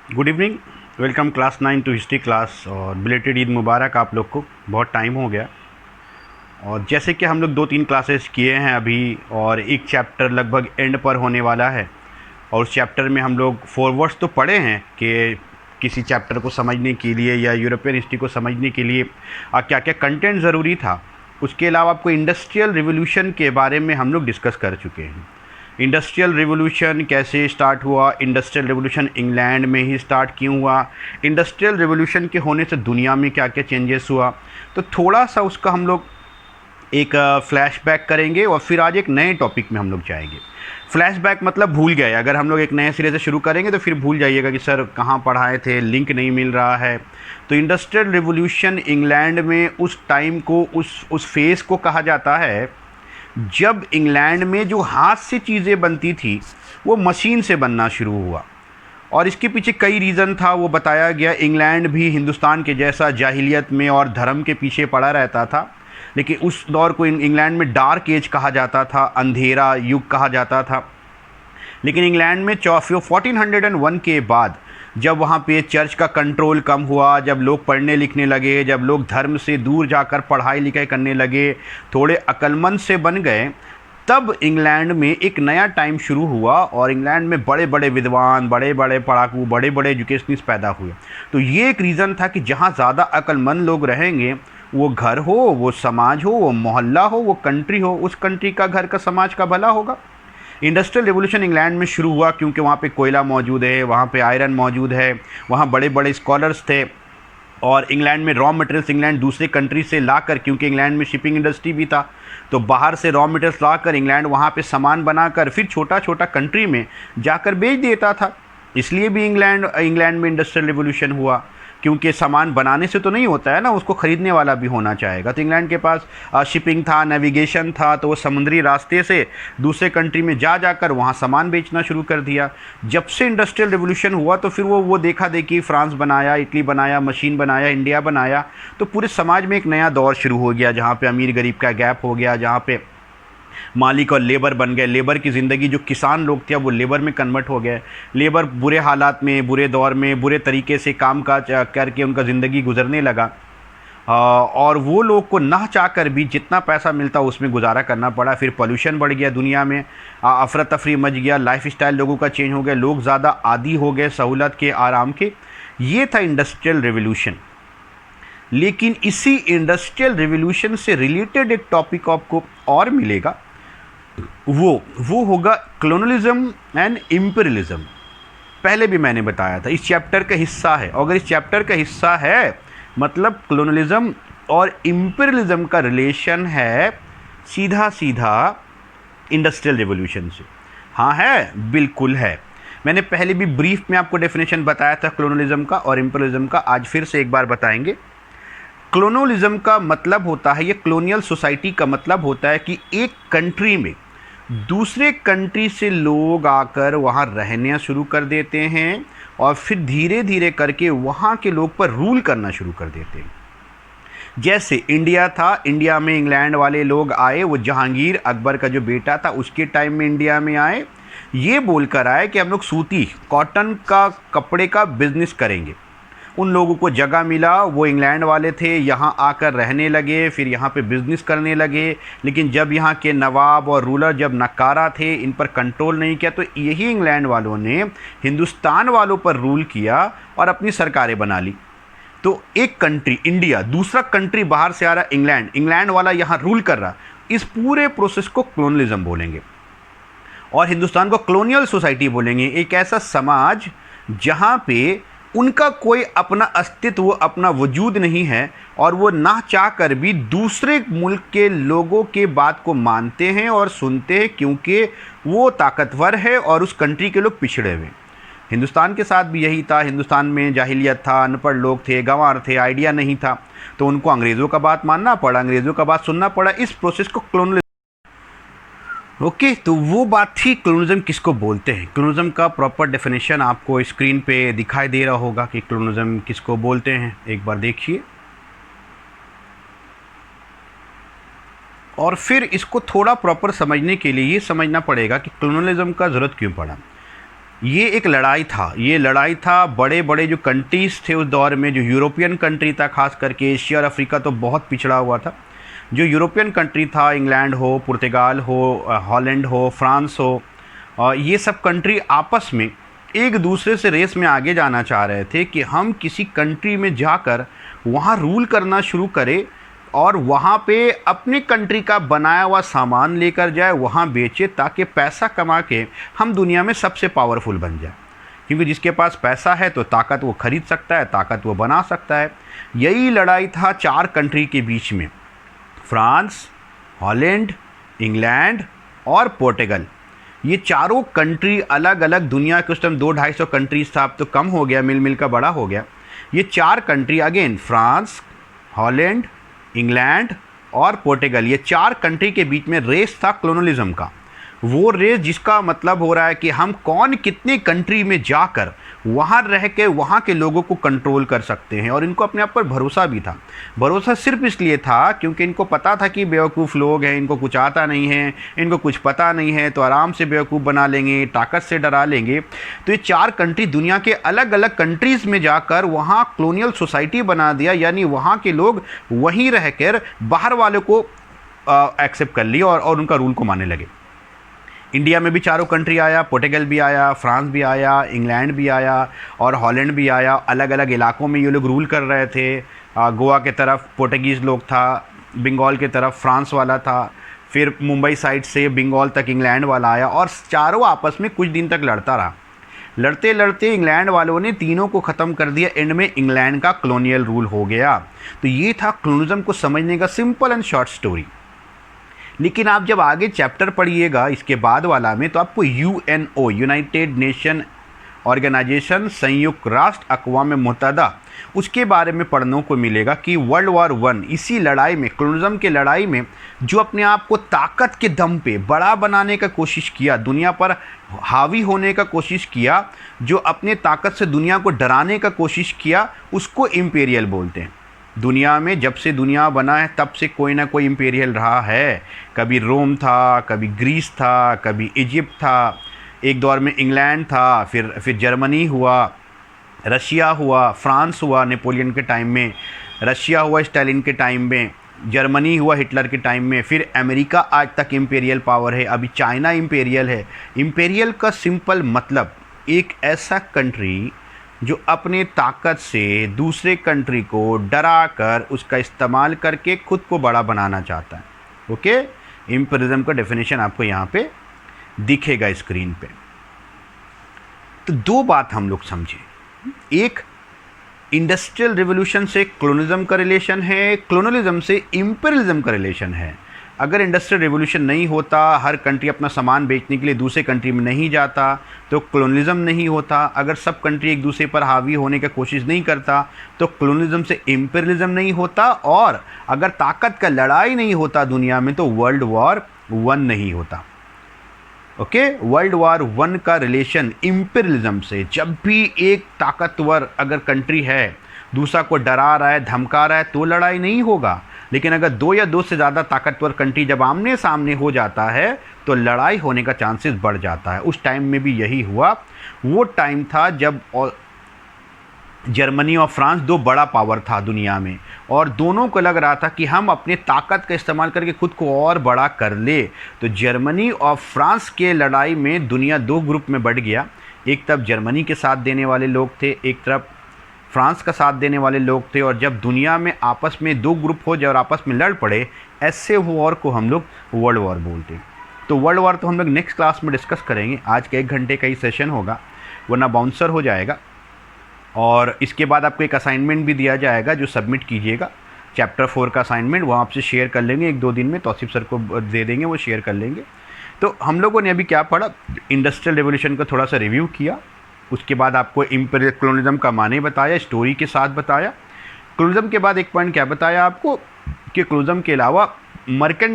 Good evening. Welcome class 9 to history class. और belated Eid मुबारक आप लोग को। बहुत टाइम हो गया और जैसे कि हम लोग 2-3 क्लासेस किए हैं अभी, और एक चैप्टर लगभग एंड पर होने वाला है। और उस चैप्टर में हम लोग फॉरवर्ड्स तो पढ़े हैं कि किसी चैप्टर को समझने के लिए या यूरोपियन हिस्ट्री को समझने के लिए क्या क्या कंटेंट ज़रूरी था। उसके अलावा आपको इंडस्ट्रियल रिवोल्यूशन के बारे में हम लोग डिस्कस कर चुके हैं। इंडस्ट्रियल रिवोल्यूशन कैसे स्टार्ट हुआ, इंडस्ट्रियल रिवोल्यूशन इंग्लैंड में ही स्टार्ट क्यों हुआ, इंडस्ट्रियल रिवोल्यूशन के होने से दुनिया में क्या क्या चेंजेस हुआ, तो थोड़ा सा उसका हम लोग एक फ्लैशबैक करेंगे और फिर आज एक नए टॉपिक में हम लोग जाएंगे। फ्लैशबैक मतलब भूल गए, अगर हम लोग एक नए सिरे से शुरू करेंगे तो फिर भूल जाइएगा कि सर कहाँ पढ़ाए थे, लिंक नहीं मिल रहा है। तो इंडस्ट्रियल रिवोल्यूशन इंग्लैंड में उस टाइम को, उस फेज़ को कहा जाता है जब इंग्लैंड में जो हाथ से चीज़ें बनती थी वो मशीन से बनना शुरू हुआ। और इसके पीछे कई रीज़न था, वो बताया गया। इंग्लैंड भी हिंदुस्तान के जैसा जाहिलियत में और धर्म के पीछे पड़ा रहता था, लेकिन उस दौर को इंग्लैंड में डार्क एज कहा जाता था, अंधेरा युग कहा जाता था। लेकिन इंग्लैंड में 1401 के बाद जब वहाँ पे चर्च का कंट्रोल कम हुआ, जब लोग पढ़ने लिखने लगे, जब लोग धर्म से दूर जाकर पढ़ाई लिखाई करने लगे, थोड़े अक्लमंद से बन गए, तब इंग्लैंड में एक नया टाइम शुरू हुआ। और इंग्लैंड में बड़े बड़े विद्वान, बड़े बड़े पढ़ाकू, बड़े बड़े एजुकेशनिस्ट पैदा हुए। तो ये एक रीज़न था कि जहाँ ज़्यादा अक्लमंद लोग रहेंगे, वो घर हो, वो समाज हो, वो मोहल्ला हो, वो कंट्री हो, उस कंट्री का, घर का, समाज का भला होगा। इंडस्ट्रियल रिवोल्यूशन इंग्लैंड में शुरू हुआ क्योंकि वहाँ पे कोयला मौजूद है, वहाँ पे आयरन मौजूद है, वहाँ बड़े बड़े स्कॉलर्स थे। और इंग्लैंड में रॉ मटेरियल्स इंग्लैंड दूसरे कंट्री से लाकर, क्योंकि इंग्लैंड में शिपिंग इंडस्ट्री भी था, तो बाहर से रॉ मटेरियल्स लाकर इंग्लैंड वहाँ पे सामान बनाकर फिर छोटा छोटा कंट्री में जाकर बेच देता था। इसलिए भी इंग्लैंड में इंडस्ट्रियल रिवोल्यूशन हुआ, क्योंकि सामान बनाने से तो नहीं होता है ना, उसको ख़रीदने वाला भी होना चाहेगा। तो इंग्लैंड के पास शिपिंग था, नेविगेशन था, तो वो समुद्री रास्ते से दूसरे कंट्री में जाकर वहाँ सामान बेचना शुरू कर दिया। जब से इंडस्ट्रियल रिवोल्यूशन हुआ तो फिर वो देखा देखी, फ्रांस बनाया, इटली बनाया, मशीन बनाया, इंडिया बनाया, तो पूरे समाज में एक नया दौर शुरू हो गया, जहाँ पे अमीर गरीब का गैप हो गया, जहाँ पे मालिक और लेबर बन गए। लेबर की ज़िंदगी, जो किसान लोग थे, वो लेबर में कन्वर्ट हो गए। लेबर बुरे हालात में, बुरे दौर में, बुरे तरीके से काम काज करके उनका ज़िंदगी गुजरने लगा। और वो लोग को ना चाह कर भी जितना पैसा मिलता उसमें गुजारा करना पड़ा। फिर पोल्यूशन बढ़ गया दुनिया में, अफरा तफरी मच गया, लाइफ स्टाइल लोगों का चेंज हो गया, लोग ज़्यादा आदी हो गए सहूलत के, आराम के। ये था इंडस्ट्रियल रिवोल्यूशन। लेकिन इसी इंडस्ट्रियल रिवोल्यूशन से रिलेटेड एक टॉपिक आपको और मिलेगा, वो होगा कॉलोनियलिज्म एंड इंपीरियलिज्म। पहले भी मैंने बताया था, इस चैप्टर का हिस्सा है। और अगर इस चैप्टर का हिस्सा है मतलब कॉलोनियलिज्म और इंपीरियलिज्म का रिलेशन है सीधा सीधा इंडस्ट्रियल रिवोल्यूशन से। हाँ है, बिल्कुल है। मैंने पहले भी ब्रीफ में आपको डेफिनेशन बताया था कॉलोनियलिज्म का और इंपीरियलिज्म का, आज फिर से एक बार बताएंगे। कॉलोनियलिज्म का मतलब होता है, ये कॉलोनियल सोसाइटी का मतलब होता है कि एक कंट्री में दूसरे कंट्री से लोग आकर वहाँ रहना शुरू कर देते हैं और फिर धीरे धीरे करके वहाँ के लोग पर रूल करना शुरू कर देते हैं। जैसे इंडिया था, इंडिया में इंग्लैंड वाले लोग आए, वो जहांगीर अकबर का जो बेटा था उसके टाइम में इंडिया में आए, ये बोलकर आए कि हम लोग सूती कॉटन का कपड़े का बिजनेस करेंगे। उन लोगों को जगह मिला, वो इंग्लैंड वाले थे, यहाँ आकर रहने लगे, फिर यहाँ पे बिज़नेस करने लगे। लेकिन जब यहाँ के नवाब और रूलर जब नकारा थे, इन पर कंट्रोल नहीं किया, तो यही इंग्लैंड वालों ने हिंदुस्तान वालों पर रूल किया और अपनी सरकारें बना ली। तो एक कंट्री इंडिया, दूसरा कंट्री बाहर से आ रहा इंग्लैंड, इंग्लैंड वाला यहाँ रूल कर रहा, इस पूरे प्रोसेस को कॉलोनियलिज्म बोलेंगे। और हिंदुस्तान को कॉलोनियल सोसाइटी बोलेंगे, एक ऐसा समाज जहाँ पे उनका कोई अपना अस्तित्व, अपना वजूद नहीं है, और वो ना चाह कर भी दूसरे मुल्क के लोगों के बात को मानते हैं और सुनते हैं, क्योंकि वो ताकतवर है और उस कंट्री के लोग पिछड़े हुए। हिंदुस्तान के साथ भी यही था। हिंदुस्तान में जाहिलियत था, अनपढ़ लोग थे, गंवार थे, आइडिया नहीं था, तो उनको अंग्रेज़ों का बात मानना पड़ा, अंग्रेज़ों का बात सुनना पड़ा। इस प्रोसेस को कॉलोनियल ओके तो वो बात थी कॉलोनियलिज्म किसको बोलते हैं। कॉलोनियलिज्म का प्रॉपर डेफिनेशन आपको स्क्रीन पे दिखाई दे रहा होगा कि कॉलोनियलिज्म किसको बोलते हैं, एक बार देखिए। और फिर इसको थोड़ा प्रॉपर समझने के लिए ये समझना पड़ेगा कि कॉलोनियलिज्म का ज़रूरत क्यों पड़ा। ये एक लड़ाई था, ये लड़ाई था बड़े बड़े जो कंट्रीज़ थे उस दौर में, जो यूरोपियन कंट्री था, खास करके एशिया और अफ्रीका तो बहुत पिछड़ा हुआ था। जो यूरोपियन कंट्री था, इंग्लैंड हो, पुर्तगाल हो, हॉलैंड हो, फ्रांस हो, ये सब कंट्री आपस में एक दूसरे से रेस में आगे जाना चाह रहे थे कि हम किसी कंट्री में जाकर वहाँ रूल करना शुरू करें और वहाँ पे अपने कंट्री का बनाया हुआ सामान लेकर जाए, वहाँ बेचे, ताकि पैसा कमा के हम दुनिया में सबसे पावरफुल बन जाए। क्योंकि जिसके पास पैसा है तो ताकत वो खरीद सकता है, ताकत वो बना सकता है। यही लड़ाई था 4 कंट्री के बीच में, फ्रांस, हॉलैंड, इंग्लैंड और पोर्टुगल। ये चारों कंट्री अलग अलग, दुनिया के उस टाइम 200-250 कंट्रीज था, अब तो कम हो गया, मिल का बड़ा हो गया। ये 4 country, again France, Holland, England और पोर्टुगल, ये 4 कंट्री के बीच में रेस था कॉलोनिज्म का। वो रेस जिसका मतलब हो रहा है कि हम कौन कितने कंट्री में जाकर वहाँ रह के वहाँ के लोगों को कंट्रोल कर सकते हैं। और इनको अपने आप पर भरोसा भी था। भरोसा सिर्फ इसलिए था क्योंकि इनको पता था कि बेवकूफ़ लोग हैं, इनको कुछ आता नहीं है, इनको कुछ पता नहीं है, तो आराम से बेवकूफ़ बना लेंगे, ताकत से डरा लेंगे। तो ये 4 कंट्री दुनिया के अलग अलग कंट्रीज़ में जाकर वहाँ कॉलोनियल सोसाइटी बना दिया, यानी वहाँ के लोग वहीं रहकर बाहर वालों को एक्सेप्ट कर लिया और उनका रूल को मानने लगे। इंडिया में भी चारों कंट्री आया, पोर्टुगल भी आया, फ्रांस भी आया, इंग्लैंड भी आया और हॉलैंड भी आया। अलग अलग इलाकों में ये लोग रूल कर रहे थे। गोवा के तरफ पोर्टुगीज़ लोग था, बंगाल के तरफ फ्रांस वाला था, फिर मुंबई साइड से बंगाल तक इंग्लैंड वाला आया और चारों आपस में कुछ दिन तक लड़ता रहा। लड़ते लड़ते इंग्लैंड वालों ने तीनों को ख़त्म कर दिया। एंड में इंग्लैंड का कॉलोनियल रूल हो गया। तो ये था कॉलोनिज्म को समझने का सिंपल एंड शॉर्ट स्टोरी। लेकिन आप जब आगे चैप्टर पढ़िएगा इसके बाद वाला में, तो आपको यूएनओ, यूनाइटेड नेशन ऑर्गेनाइजेशन, संयुक्त राष्ट्र अक़वाम मुत्तहिदा, उसके बारे में पढ़ने को मिलेगा कि वर्ल्ड वॉर 1 इसी लड़ाई में, कॉलोनिज्म के लड़ाई में, जो अपने आप को ताकत के दम पे बड़ा बनाने का कोशिश किया, दुनिया पर हावी होने का कोशिश किया, जो अपने ताकत से दुनिया को डराने का कोशिश किया, उसको इम्पेरियल बोलते हैं। दुनिया में जब से दुनिया बना है तब से कोई ना कोई इम्पेरियल रहा है। कभी रोम था, कभी ग्रीस था, कभी इजिप्ट था, एक दौर में इंग्लैंड था, फिर जर्मनी हुआ, रशिया हुआ, फ्रांस हुआ नेपोलियन के टाइम में, रशिया हुआ स्टालिन के टाइम में, जर्मनी हुआ हिटलर के टाइम में, फिर अमेरिका आज तक इम्पेरियल पावर है, अभी चाइना इम्पेरियल है। इम्पेरियल का सिंपल मतलब एक ऐसा कंट्री जो अपने ताकत से दूसरे कंट्री को डरा कर उसका इस्तेमाल करके खुद को बड़ा बनाना चाहता है। ओके, इम्पेरियलिज्म का डेफिनेशन आपको यहाँ पे दिखेगा स्क्रीन पे। तो 2 बात हम लोग समझे, एक इंडस्ट्रियल रिवोल्यूशन से कॉलोनिज्म का रिलेशन है, कॉलोनियलिज्म से इम्पेरियलिज्म का रिलेशन है। अगर इंडस्ट्रियल रिवोल्यूशन नहीं होता, हर कंट्री अपना सामान बेचने के लिए दूसरे कंट्री में नहीं जाता, तो कॉलोनियलिज्म नहीं होता। अगर सब कंट्री एक दूसरे पर हावी होने की कोशिश नहीं करता, तो कॉलोनियलिज्म से इम्पेरियलिज्म नहीं होता। और अगर ताकत का लड़ाई नहीं होता दुनिया में, तो वर्ल्ड वॉर 1 नहीं होता। ओके, वर्ल्ड वॉर 1 का रिलेशन इम्पेरियलिज्म से, जब भी एक ताकतवर अगर कंट्री है दूसरा को डरा रहा है, धमका रहा है, तो लड़ाई नहीं होगा। लेकिन अगर 2 या 2 से ज़्यादा ताकतवर कंट्री जब आमने सामने हो जाता है, तो लड़ाई होने का चांसेस बढ़ जाता है। उस टाइम में भी यही हुआ। वो टाइम था जब जर्मनी और फ्रांस 2 बड़ा पावर था दुनिया में, और दोनों को लग रहा था कि हम अपने ताकत का इस्तेमाल करके खुद को और बड़ा कर ले। तो जर्मनी और फ्रांस के लड़ाई में दुनिया 2 ग्रुप में बढ़ गया। एक तरफ जर्मनी के साथ देने वाले लोग थे, एक तरफ फ्रांस का साथ देने वाले लोग थे। और जब दुनिया में आपस में 2 ग्रुप हो जाए और आपस में लड़ पड़े, ऐसे वॉर को हम लोग वर्ल्ड वॉर बोलते हैं। तो वर्ल्ड वॉर तो हम लोग नेक्स्ट क्लास में डिस्कस करेंगे। आज का 1 घंटे का ही सेशन होगा, वरना बाउंसर हो जाएगा। और इसके बाद आपको एक असाइनमेंट भी दिया जाएगा जो सबमिट कीजिएगा। चैप्टर 4 का असाइनमेंट वो आपसे शेयर कर लेंगे 1-2 दिन में, तौसीफ सर को दे देंगे, वो शेयर कर लेंगे। तो हम लोगों ने अभी क्या पढ़ा, इंडस्ट्रियल रेवोल्यूशन का थोड़ा सा रिव्यू किया। उसके बाद आपको इम्पेरियल कॉलोनिज्म का माने बताया, स्टोरी के साथ बताया। कॉलोनिज्म के बाद एक पॉइंट क्या बताया आपको कि कॉलोनिज्म के अलावा मर्केंटाइल